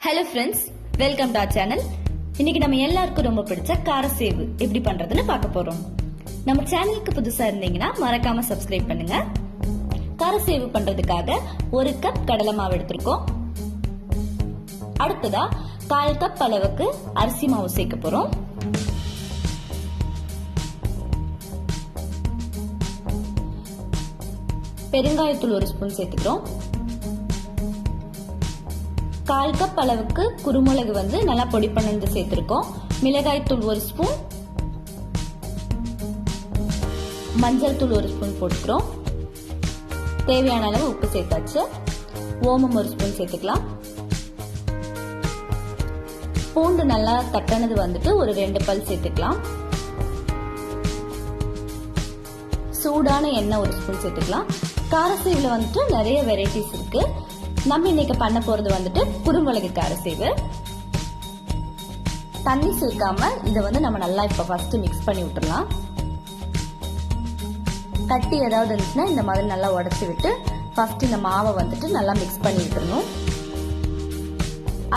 Hello friends, welcome to our channel. இன்னைக்கு நம்ம எல்லாருக்கும் ரொம்ப பிடிச்ச காரசேவ் எப்படி பண்றதுன்னு பார்க்க போறோம். நம்ம சேனலுக்கு புதுசா இருந்தீங்கன்னா மறக்காம சப்ஸ்கிரைப் பண்ணுங்க. காரசேவ் பண்றதுக்காக 1 கப் கடலை மாவு எடுத்திருக்கோம். அடுத்ததா 1/4 கப் அளவுக்கு அரிசி மாவு சேர்க்க போறோம். பெருங்காயத்தூள் 1 ஸ்பூன் சேர்த்துக்கிறோம். 1/4 கப் அளவுக்கு குருமிளகு நல்லா பொடி பண்ணி சேர்த்திருக்கோம். மிளகாய் தூள் 1 ஸ்பூன், மஞ்சள் தூள் 1 ஸ்பூன் போட்டுக்கிறோம். தேவையான அளவு உப்பு சேர்த்தாச்சு. ஓமம் 1 ஸ்பூன் சேர்த்துக்கலாம். பூண்டு நல்லா தட்டினது ஒரு 2 பல் சேர்த்துக்கலாம். சூடான எண்ணெய் 1 ஸ்பூன் சேர்த்துக்கலாம். காரசேவ்ல நிறைய வெரைட்டிஸ் இருக்கு. நம்ம இன்னைக்கு பண்ண போறது குருமிளகு காரசேவ். தண்ணி சேர்க்காம இதை நம்ம நல்லா இப்ப ஃபர்ஸ்ட் மிக்ஸ் பண்ணி விட்டுறலாம். கட்டி ஏதாவது இருந்துச்சுன்னா இந்த மாதிரி நல்லா உடைச்சு விட்டு ஃபர்ஸ்ட் இந்த மாவை நல்லா மிக்ஸ் பண்ணி விட்டுறணும்.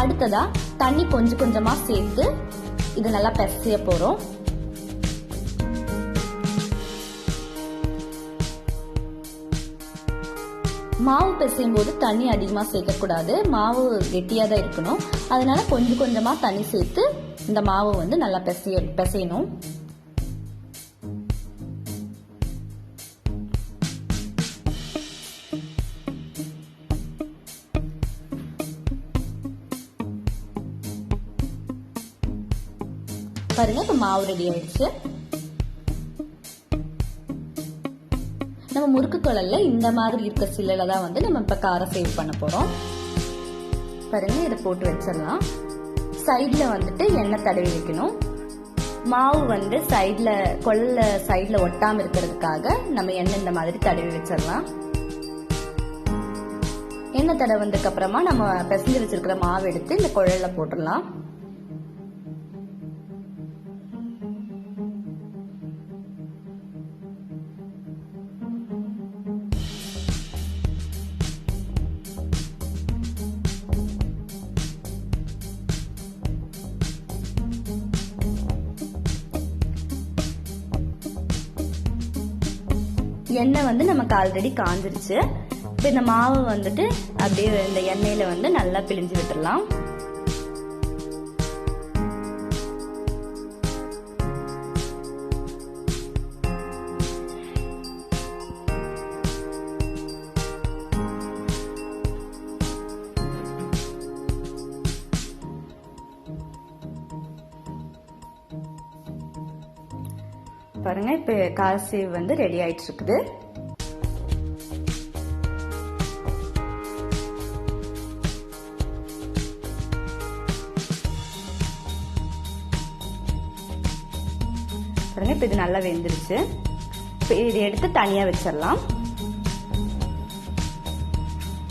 அடுத்ததா தண்ணி கொஞ்சம் கொஞ்சமா சேர்த்து இது நல்லா பிசைய போறோம். மாவு பிசையும் போது தண்ணி அதிகமா சேர்க்கக்கூடாது. மாவு கெட்டியா தான் இருக்கணும். அதனால கொஞ்சம் கொஞ்சமா தண்ணி சேர்த்து இந்த மாவு நல்லா பிசையணும். பாருங்க, இப்ப மாவு ரெடி ஆயிடுச்சு. நம்ம முறுக்கு குழல்ல இந்த மாதிரி இருக்க சில்லுல தான் நம்ம இப்ப காரசேவ் பண்ண போறோம். பாருங்க, இதை போட்டு வச்சிடலாம். சைட்ல எண்ணெய் தடவி வைக்கணும். மாவு சைட்ல குழல்ல சைட்ல ஒட்டாம இருக்கிறதுக்காக நம்ம எண்ணெய் இந்த மாதிரி தடவி வச்சிடலாம். எண்ணெய் தடவினதுக்கு அப்புறமா நம்ம பிசைஞ்சு வச்சிருக்கிற மாவு எடுத்து இந்த குழல்ல போட்டுடலாம். எண்ணெய் நமக்கு ஆல்ரெடி காஞ்சிருச்சு. இப்ப இந்த மாவு அப்படியே இந்த எண்ணெயில நல்லா பிழிஞ்சு விட்டுறலாம். பாருங்க, இப்ப காரசேவ் ரெடி ஆயிட்டு இருக்குது. பாருங்க, இப்ப இது நல்லா வெந்துருச்சு. இப்ப இதை எடுத்து தனியா வச்சிடலாம்.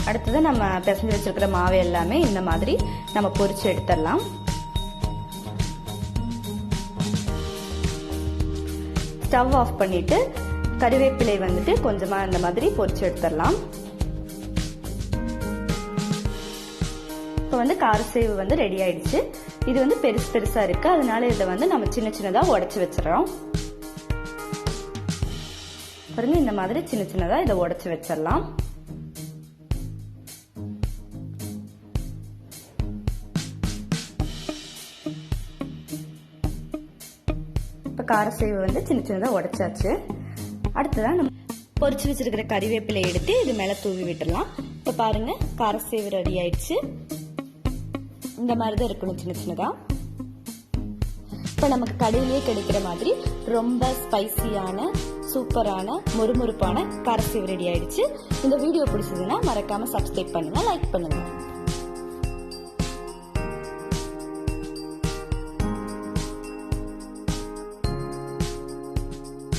அடுத்தது நம்ம பிசைஞ்சு வச்சிருக்கிற மாவு எல்லாமே இந்த மாதிரி நம்ம பொரிச்சு எடுத்துடலாம். ஸ்டவ் ஆஃப் பண்ணிட்டு கறிவேப்பிலை கொஞ்சமா இந்த மாதிரி பொரிச்சு எடுத்துடலாம். இப்ப காரசேவ் ரெடி ஆயிடுச்சு. இது பெருசு பெருசா இருக்கு. அதனால இதை நம்ம சின்ன சின்னதா உடைச்சு வச்சிடறோம். பாருங்க, இந்த மாதிரி சின்ன சின்னதா இதை உடைச்சு வச்சிடலாம். காரசேவ் சின்ன சின்னதா உடைச்சாச்சு. அடுத்ததான் நம்ம பொரிச்சு வச்சிருக்கிற கறிவேப்பிலை எடுத்து இது மேல தூவி விட்டுலாம். இப்ப பாருங்க, காரசேவ் ரெடி ஆயிடுச்சு. இந்த மாதிரிதான் இருக்கணும், சின்ன சின்னதா. இப்ப நமக்கு கடையிலேயே கிடைக்கிற மாதிரி ரொம்ப ஸ்பைசியான சூப்பரான மொறுமொறுப்பான காரசேவ் ரெடி ஆயிடுச்சு. இந்த வீடியோ பிடிச்சதுன்னா மறக்காம சப்ஸ்கிரைப் பண்ணுங்க, லைக் பண்ணுங்க.